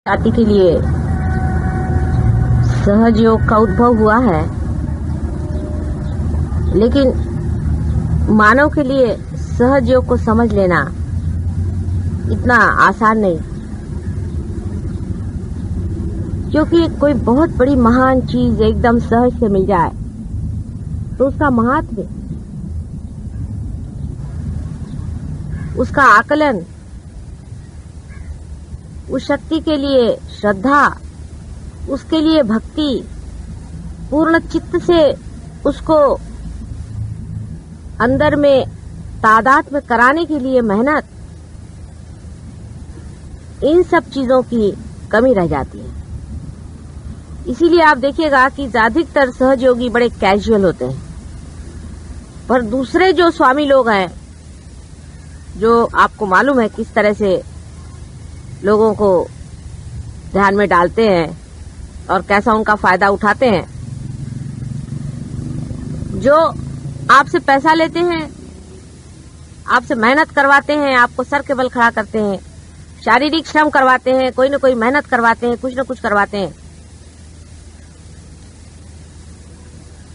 जाति के लिए सहज योग का उद्भव हुआ है, लेकिन मानव के लिए सहज योग को समझ लेना इतना आसान नहीं, क्योंकि कोई बहुत बड़ी महान चीज एकदम सहज से मिल जाए तो उसका महात्म्य, उसका आकलन, उस शक्ति के लिए श्रद्धा, उसके लिए भक्ति, पूर्ण चित्त से उसको अंदर में तादात्म्य कराने के लिए मेहनत, इन सब चीजों की कमी रह जाती है। इसीलिए आप देखिएगा कि ज्यादातर सहज योगी बड़े कैजुअल होते हैं, पर दूसरे जो स्वामी लोग हैं, जो आपको मालूम है किस तरह से लोगों को ध्यान में डालते हैं और कैसा उनका फायदा उठाते हैं, जो आपसे पैसा लेते हैं, आपसे मेहनत करवाते हैं, आपको सर के बल खड़ा करते हैं, शारीरिक श्रम करवाते हैं, कोई न कोई मेहनत करवाते हैं, कुछ न कुछ करवाते हैं,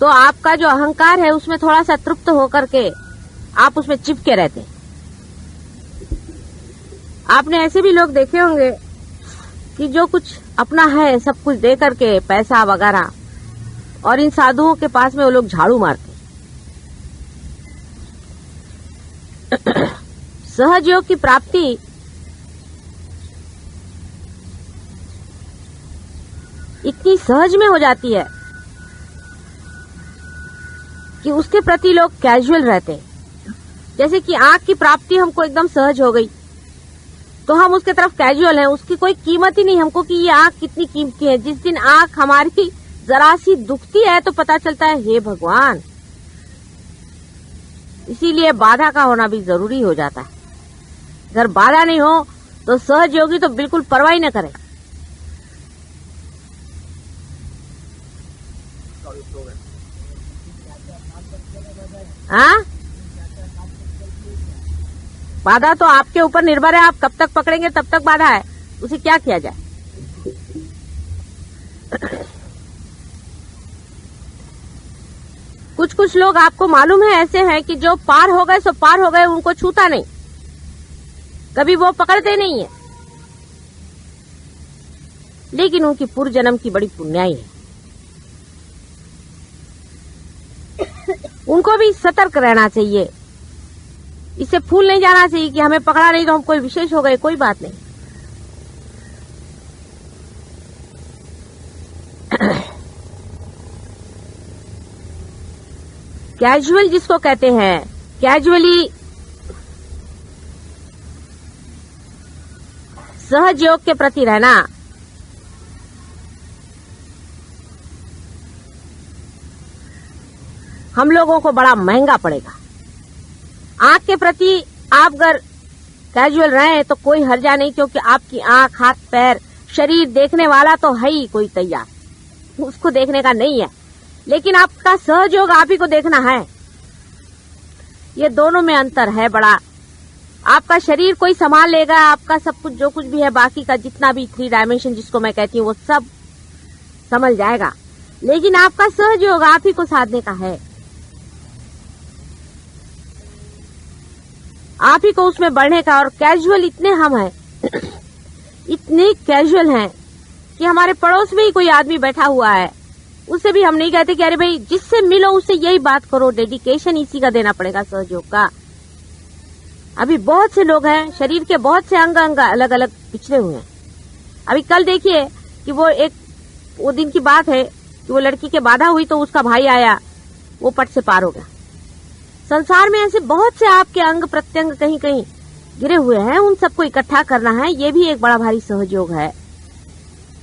तो आपका जो अहंकार है उसमें थोड़ा सा तृप्त होकर के आप उसमें चिपके रहते हैं। आपने ऐसे भी लोग देखे होंगे कि जो कुछ अपना है सब कुछ दे करके पैसा वगैरह, और इन साधुओं के पास में वो लोग झाड़ू मारते हैं। सहज योग की प्राप्ति इतनी सहज में हो जाती है कि उसके प्रति लोग कैजुअल रहते हैं। जैसे कि आंख की प्राप्ति हमको एकदम सहज हो गई तो हम उसके तरफ कैजुअल हैं, उसकी कोई कीमत ही नहीं हमको कि ये आंख कितनी कीमती है। जिस दिन आंख हमारी जरा सी दुखती है तो पता चलता है हे भगवान। इसीलिए बाधा का होना भी जरूरी हो जाता है। अगर बाधा नहीं हो तो सहज योगी तो बिल्कुल परवाह ही न करे। हाँ, बाधा तो आपके ऊपर निर्भर है, आप कब तक पकड़ेंगे तब तक बाधा है, उसे क्या किया जाए। कुछ कुछ लोग आपको मालूम है ऐसे हैं कि जो पार हो गए सो पार हो गए, उनको छूता नहीं, कभी वो पकड़ते नहीं है, लेकिन उनकी पूर्व जन्म की बड़ी पुण्याई है। उनको भी सतर्क रहना चाहिए, इससे फूल नहीं जाना चाहिए कि हमें पकड़ा नहीं तो हम कोई विशेष हो गए, कोई बात नहीं। कैजुअल जिसको कहते हैं, कैजुअली सहज योग के प्रति रहना, हम लोगों को बड़ा महंगा पड़ेगा। आंख के प्रति आप अगर कैजुअल रहे तो कोई हर्जा नहीं, क्योंकि आपकी आंख, हाथ, पैर, शरीर देखने वाला तो है ही कोई तैयार, उसको देखने का नहीं है, लेकिन आपका सहज योग आप ही को देखना है। ये दोनों में अंतर है बड़ा। आपका शरीर कोई संभाल लेगा, आपका सब कुछ जो कुछ भी है, बाकी का जितना भी 3 डायमेंशन जिसको मैं कहती हूँ वो सब संभल जाएगा, लेकिन आपका सहज योग आप ही को साधने का है, आप ही को उसमें बढ़ने का। और कैजुअल इतने हम हैं, इतने कैजुअल हैं कि हमारे पड़ोस में ही कोई आदमी बैठा हुआ है, उससे भी हम नहीं कहते कि अरे भाई जिससे मिलो उससे यही बात करो। डेडिकेशन इसी का देना पड़ेगा सहयोग का। अभी बहुत से लोग हैं, शरीर के बहुत से अंग अलग अलग पिछड़े हुए हैं। अभी कल देखिए कि वो दिन की बात है कि वो लड़की के बाधा हुई तो उसका भाई आया, वो पट से पार हो गया। संसार में ऐसे बहुत से आपके अंग प्रत्यंग कहीं कहीं गिरे हुए हैं, उन सबको इकट्ठा करना है, ये भी एक बड़ा भारी सहयोग है।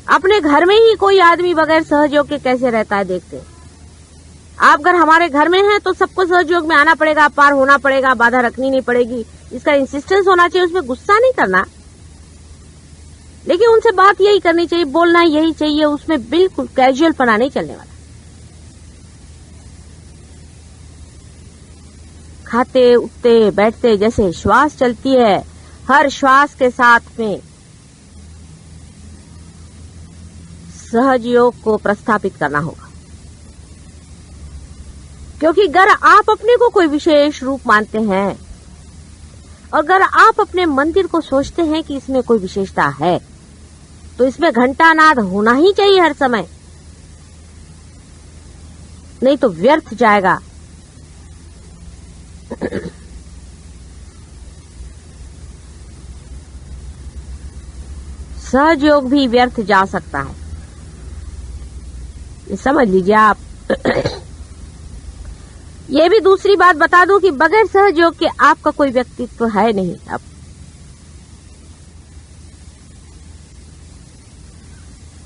अपने घर में ही कोई आदमी बगैर सहयोग के कैसे रहता है देखते। आप अगर हमारे घर में हैं तो सबको सहयोग में आना पड़ेगा, पार होना पड़ेगा, बाधा रखनी नहीं पड़ेगी, इसका इंसिस्टेंस होना चाहिए, उसमें गुस्सा नहीं करना, लेकिन उनसे बात यही करनी चाहिए, बोलना यही चाहिए, उसमें बिल्कुल कैजुअल पना नहीं चलने वाला। खाते उठते बैठते जैसे श्वास चलती है, हर श्वास के साथ में सहज योग को प्रस्थापित करना होगा, क्योंकि अगर आप अपने को कोई विशेष रूप मानते हैं और अगर आप अपने मंदिर को सोचते हैं कि इसमें कोई विशेषता है, तो इसमें घंटानाद होना ही चाहिए हर समय, नहीं तो व्यर्थ जाएगा। सहज योग भी व्यर्थ जा सकता है, ये समझ लीजिए आप। ये भी दूसरी बात बता दूं कि बगैर सहज योग के आपका कोई व्यक्तित्व है नहीं। अब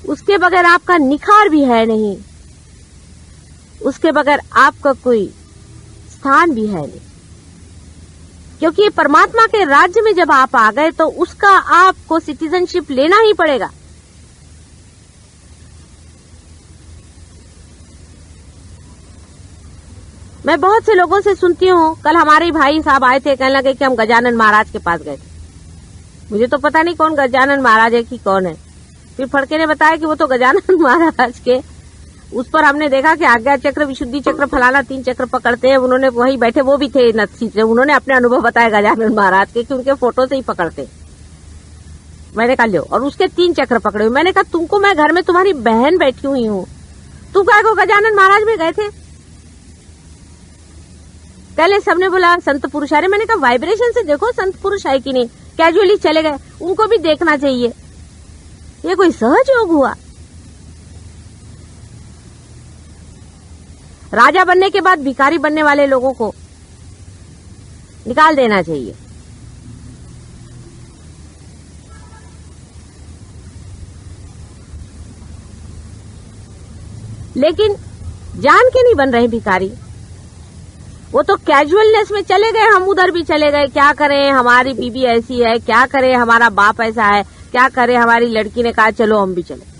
उसके बगैर आपका निखार भी है नहीं, उसके बगैर आपका कोई स्थान भी है नहीं, क्योंकि परमात्मा के राज्य में जब आप आ गए तो उसका आपको सिटीजनशिप लेना ही पड़ेगा। मैं बहुत से लोगों से सुनती हूँ, कल हमारे भाई साहब आए थे, कहने लगे कि हम गजानन महाराज के पास गए थे। मुझे तो पता नहीं कौन गजानन महाराज है कि कौन है। फिर फड़के ने बताया कि वो तो गजानन महाराज के, उस पर हमने देखा कि आज्ञा चक्र, विशुद्धि चक्र, फलाना 3 चक्र पकड़ते हैं। उन्होंने वही बैठे, वो भी थे नत्थी से, उन्होंने अपने अनुभव बताया गजानन महाराज के कि उनके फोटो से ही पकड़ते। मैंने कहा लो, और उसके 3 चक्र पकड़े हुए। मैंने कहा तुमको, मैं घर में तुम्हारी बहन बैठी हुई हूँ, तुम क्या को गजानन महाराज में गए थे? पहले सबने बोला संत पुरुष आ रहे। मैंने कहा वाइब्रेशन से देखो संत पुरुष है कि नहीं। कैजुअली चले गए, उनको भी देखना चाहिए। ये कोई सहज योग हुआ? राजा बनने के बाद भिखारी बनने वाले लोगों को निकाल देना चाहिए। लेकिन जान के नहीं बन रहे भिखारी, वो तो कैजुअलनेस में चले गए। हम उधर भी चले गए, क्या करें हमारी बीबी ऐसी है, क्या करें हमारा बाप ऐसा है, क्या करें हमारी लड़की ने कहा चलो हम भी चले।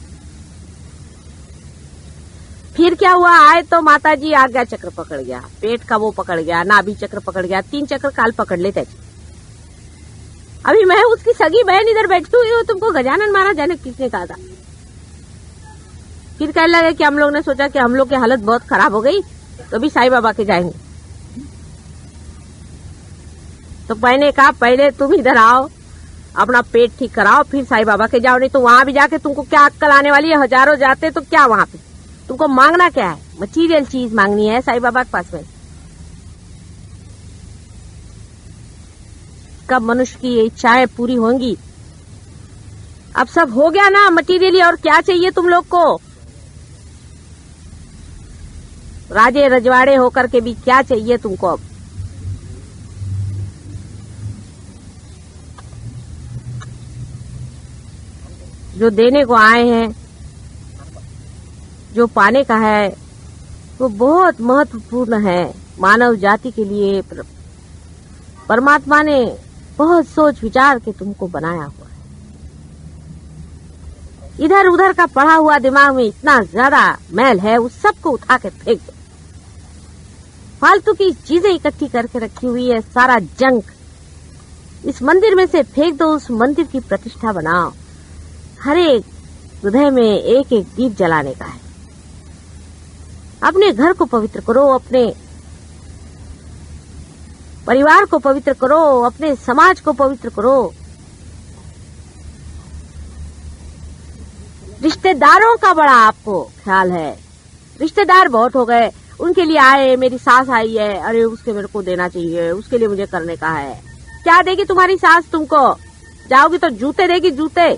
फिर क्या हुआ, आए तो माताजी आज्ञा चक्र पकड़ गया, पेट का वो पकड़ गया, नाभि चक्र पकड़ गया, 3 चक्र काल पकड़ लेते थे। अभी मैं उसकी सगी बहन इधर बैठी हुई हूँ, तुमको गजानन महाराज जाने किसने कहा था? फिर कहने लगे कि हम लोग ने सोचा कि हम लोग की हालत बहुत खराब हो गई तो भी साईं बाबा के जाएंगे। तो मैंने कहा पहले तुम इधर आओ, अपना पेट ठीक कराओ, फिर साईं बाबा के जाओ। नहीं तो वहां भी जाके तुमको क्या अक्कल आने वाली है? हजारों जाते तो क्या वहां पे तुमको मांगना क्या है? मटीरियल चीज मांगनी है साईं बाबा के पास में। कब मनुष्य की इच्छाएं पूरी होंगी? अब सब हो गया ना मटीरियली, और क्या चाहिए तुम लोग को? राजे रजवाड़े होकर के भी क्या चाहिए तुमको? अब जो देने को आए हैं, जो पाने का है, वो बहुत महत्वपूर्ण है मानव जाति के लिए। परमात्मा ने बहुत सोच विचार के तुमको बनाया हुआ है। इधर उधर का पढ़ा हुआ दिमाग में इतना ज्यादा मैल है, उस सबको उठा के फेंक दो। फालतू की चीजें इकट्ठी करके रखी हुई है, सारा जंक इस मंदिर में से फेंक दो। उस मंदिर की प्रतिष्ठा बनाओ। हर एक हृदय में एक एक दीप जलाने का है। अपने घर को पवित्र करो, अपने परिवार को पवित्र करो, अपने समाज को पवित्र करो। रिश्तेदारों का बड़ा आपको ख्याल है। रिश्तेदार बहुत हो गए, उनके लिए आए, मेरी सास आई है, अरे उसके मेरे को देना चाहिए, उसके लिए मुझे करने का है। क्या देगी तुम्हारी सास तुमको? जाओगी तो जूते देगी, जूते।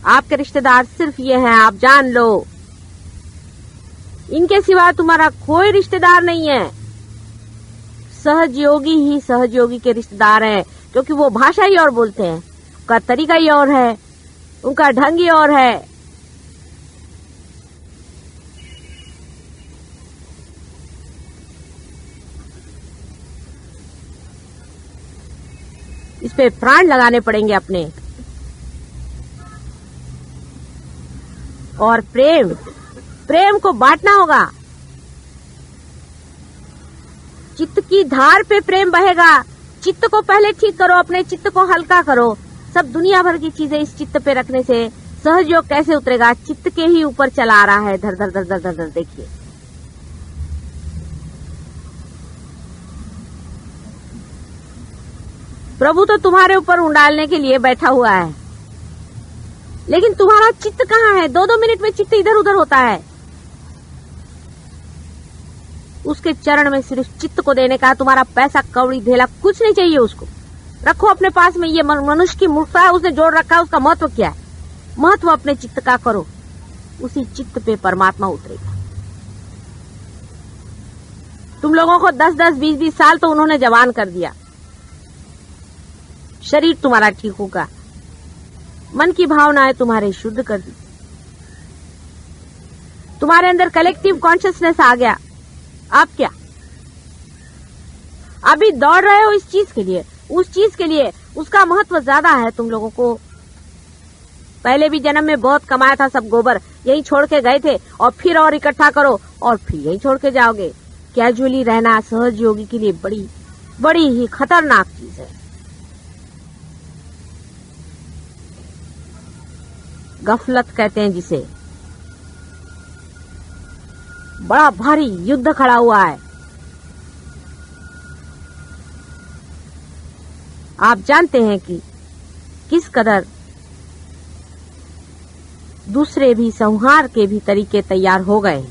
आपके रिश्तेदार सिर्फ ये हैं, आप जान लो। इनके सिवा तुम्हारा कोई रिश्तेदार नहीं है। सहजयोगी ही सहजयोगी के रिश्तेदार हैं, क्योंकि वो भाषा ही और बोलते हैं, उनका तरीका ही और है, उनका ढंग ही और है। इस पे प्राण लगाने पड़ेंगे अपने। और प्रेम को बांटना होगा। चित्त की धार पे प्रेम बहेगा चित्त को पहले ठीक करो, अपने चित्त को हल्का करो। सब दुनिया भर की चीजें इस चित्त पे रखने से सहज योग कैसे उतरेगा? चित्त के ही ऊपर चला आ रहा है, धर धर धर धर धर धर। देखिए प्रभु तो तुम्हारे ऊपर उंडालने के लिए बैठा हुआ है, लेकिन तुम्हारा चित्त कहाँ है? 2-2 मिनट में चित्त इधर उधर होता है। उसके चरण में सिर्फ चित्त को देने का। तुम्हारा पैसा कौड़ी धेला कुछ नहीं चाहिए, उसको रखो अपने पास में। ये मनुष्य की मूर्खता है, उसने जोड़ रखा है। उसका महत्व क्या है? महत्व अपने चित्त का करो, उसी चित्त पे परमात्मा उतरेगा। तुम लोगों को 10-10, 20-20 साल तो उन्होंने जवान कर दिया। शरीर तुम्हारा ठीक होगा, मन की भावनाएं तुम्हारे शुद्ध कर दी, तुम्हारे अंदर कलेक्टिव कॉन्शियसनेस आ गया। आप क्या अभी दौड़ रहे हो इस चीज के लिए, उस चीज के लिए? उसका महत्व ज्यादा है तुम लोगों को। पहले भी जन्म में बहुत कमाया था, सब गोबर यही छोड़ के गए थे, और फिर और इकट्ठा करो और फिर यही छोड़ के जाओगे। कैजुअली रहना सहज योगी के लिए बड़ी बड़ी ही खतरनाक चीज है। गफलत कहते हैं जिसे। बड़ा भारी युद्ध खड़ा हुआ है। आप जानते हैं कि किस कदर दूसरे भी संहार के भी तरीके तैयार हो गए।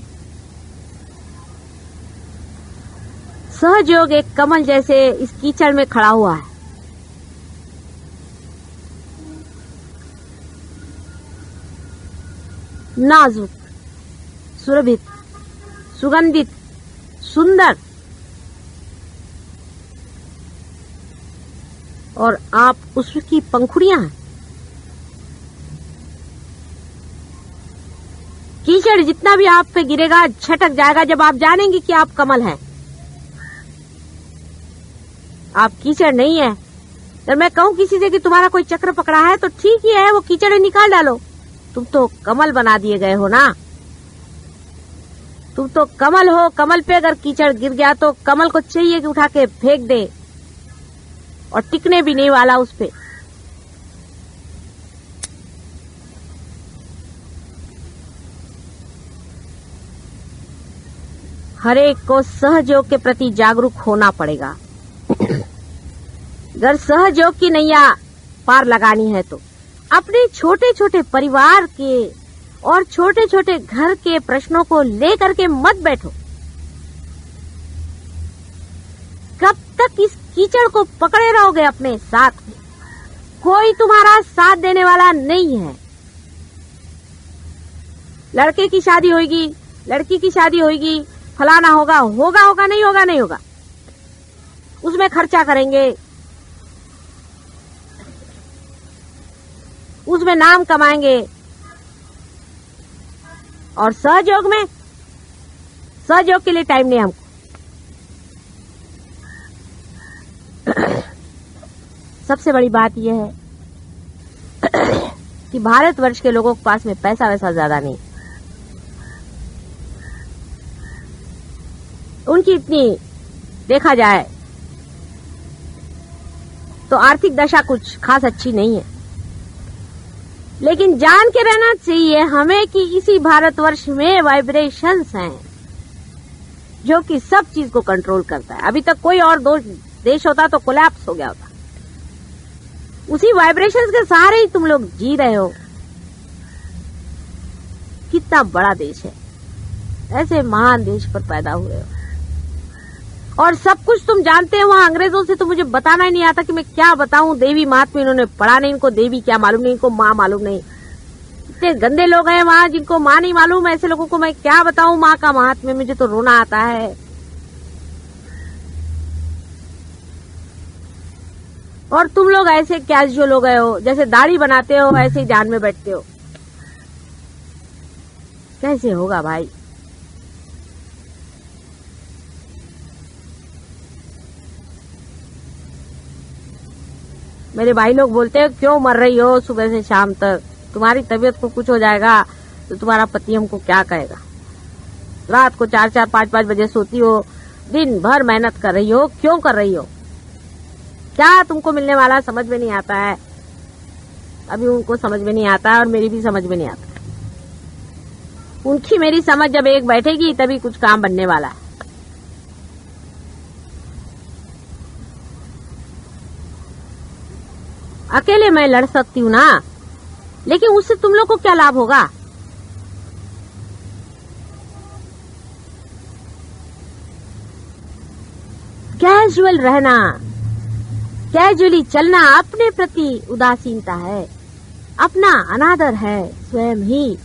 सहज योग एक कमल जैसे इस कीचड़ में खड़ा हुआ है। नाजुक, सुरभित, सुगंधित, सुंदर, और आप उसकी पंखुड़ियां हैं। कीचड़ जितना भी आप पे गिरेगा झटक जाएगा जब आप जानेंगे कि आप कमल हैं। आप कीचड़ नहीं है। तो मैं कहूं किसी से कि तुम्हारा कोई चक्र पकड़ा है तो ठीक ही है, वो कीचड़ निकाल डालो। तुम तो कमल बना दिए गए हो ना। तुम तो कमल हो। कमल पे अगर कीचड़ गिर गया तो कमल को चाहिए कि उठा के फेंक दे, और टिकने भी नहीं वाला उस पे। हर एक को सहयोग के प्रति जागरूक होना पड़ेगा। अगर सहयोग की नैया पार लगानी है तो अपने छोटे छोटे परिवार के और छोटे छोटे घर के प्रश्नों को लेकर के मत बैठो। कब तक इस कीचड़ को पकड़े रहोगे अपने साथ में? कोई तुम्हारा साथ देने वाला नहीं है। लड़के की शादी होगी, लड़की की शादी होगी, फलाना होगा, होगा होगा, नहीं होगा नहीं होगा, उसमें खर्चा करेंगे, उसमें नाम कमाएंगे। और सहयोग में, सहयोग के लिए टाइम नहीं हमको। सबसे बड़ी बात यह है कि भारतवर्ष के लोगों के पास में पैसा वैसा ज्यादा नहीं। उनकी इतनी देखा जाए तो आर्थिक दशा कुछ खास अच्छी नहीं है। लेकिन जान के रहना चाहिए हमें कि इसी भारतवर्ष में वाइब्रेशंस हैं जो कि सब चीज को कंट्रोल करता है। अभी तक कोई और देश होता तो कोलैप्स हो गया होता। उसी वाइब्रेशंस के सहारे ही तुम लोग जी रहे हो। कितना बड़ा देश है, ऐसे महान देश पर पैदा हुए हो और सब कुछ तुम जानते हो। वहां अंग्रेजों से तो मुझे बताना ही नहीं आता कि मैं क्या बताऊं। देवी महात्मा इन्होंने पढ़ा नहीं, इनको देवी क्या मालूम नहीं, इनको माँ मालूम नहीं। इतने गंदे लोग हैं वहां जिनको माँ नहीं मालूम। ऐसे लोगों को मैं क्या बताऊं माँ का महात्म्य, मुझे तो रोना आता है। और तुम लोग ऐसे कैजुअल हो गए हो, जैसे दाढ़ी बनाते हो ऐसे ही जान में बैठते हो। कैसे होगा भाई? मेरे भाई लोग बोलते हैं क्यों मर रही हो सुबह से शाम तक, तुम्हारी तबीयत को कुछ हो जाएगा तो तुम्हारा पति हमको क्या कहेगा। रात को 4-4, 5-5 बजे सोती हो, दिन भर मेहनत कर रही हो, क्यों कर रही हो? क्या तुमको मिलने वाला समझ में नहीं आता है। अभी उनको समझ में नहीं आता है और मेरी भी समझ में नहीं आता। उनकी मेरी समझ जब एक बैठेगी तभी कुछ काम बनने वाला है। अकेले मैं लड़ सकती हूँ ना, लेकिन उससे तुम लोग को क्या लाभ होगा। कैजुअल रहना, कैजुअली चलना अपने प्रति उदासीनता है, अपना अनादर है स्वयं ही।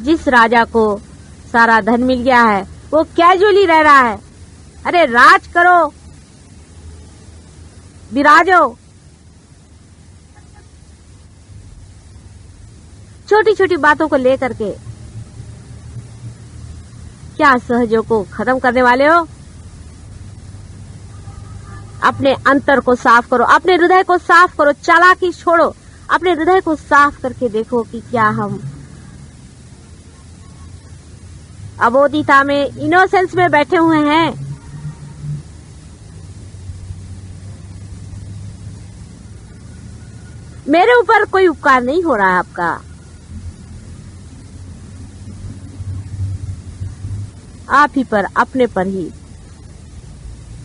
जिस राजा को सारा धन मिल गया है वो कैजुअली रह रहा है। अरे राज करो, विराजो। छोटी छोटी बातों को लेकर के क्या सहजों को खत्म करने वाले हो। अपने अंतर को साफ करो, अपने हृदय को साफ करो, चालाकी छोड़ो, अपने हृदय को साफ करके देखो कि क्या हम अबोधिता में, इनोसेंस में बैठे हुए हैं। मेरे ऊपर कोई उपकार नहीं हो रहा है आपका। आप ही पर, अपने पर ही।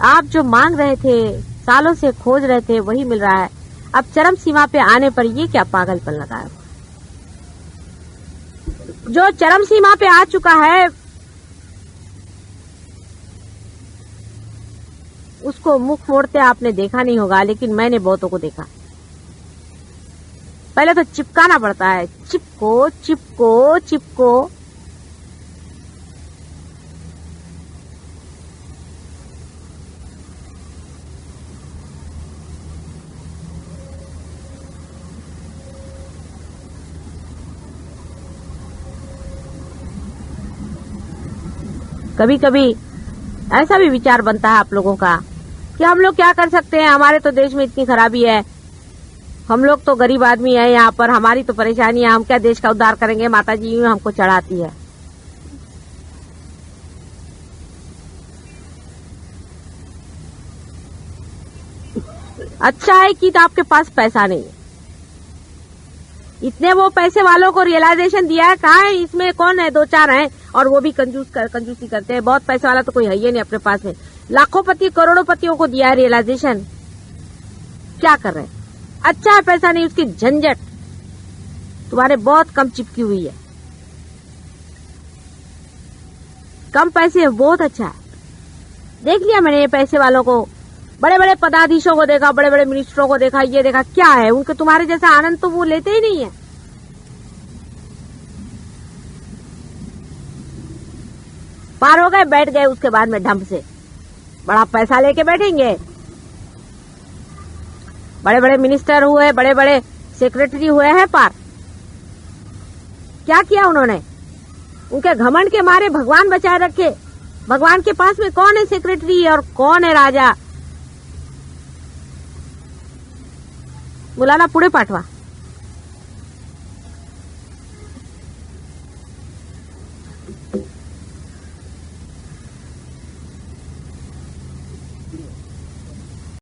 आप जो मांग रहे थे, सालों से खोज रहे थे, वही मिल रहा है। अब चरम सीमा पे आने पर ये क्या पागलपन लगा है। जो चरम सीमा पे आ चुका है उसको मुख मोड़ते आपने देखा नहीं होगा, लेकिन मैंने बहुतों को देखा। पहले तो चिपकाना पड़ता है, चिपको चिपको चिपको। कभी कभी ऐसा भी विचार बनता है आप लोगों का कि हम लोग क्या कर सकते हैं, हमारे तो देश में इतनी खराबी है, हम लोग तो गरीब आदमी है यहाँ पर, हमारी तो परेशानी है, हम क्या देश का उद्धार करेंगे। माता जी यूं हमको चढ़ाती है। अच्छा है कि तो आपके पास पैसा नहीं है। इतने वो पैसे वालों को रियलाइजेशन दिया है, कहाँ है, इसमें कौन है, दो चार हैं और वो भी कंजूसी करते हैं। बहुत पैसे वाला तो कोई है ही नहीं अपने पास में। लाखों पति करोड़ों पतियों को दिया है रियलाइजेशन, क्या कर रहे हैं। अच्छा है पैसा नहीं, उसकी झंझट तुम्हारे बहुत कम चिपकी हुई है। कम पैसे बहुत अच्छा है। देख लिया मैंने ये पैसे वालों को, बड़े बड़े पदाधीशों को देखा, बड़े बड़े मिनिस्टरों को देखा, ये देखा क्या है उनके, तुम्हारे जैसा आनंद तो वो लेते ही नहीं है। पार हो गए, बैठ गए, उसके बाद में ढंग से बड़ा पैसा लेके बैठेंगे। बड़े बड़े मिनिस्टर हुए, बड़े बड़े सेक्रेटरी हुए हैं पार। क्या किया उन्होंने, उनके घमंड के मारे भगवान बचाए रखे। भगवान के पास में कौन है सेक्रेटरी और कौन है राजा। मुलाना पुढे पाठवा।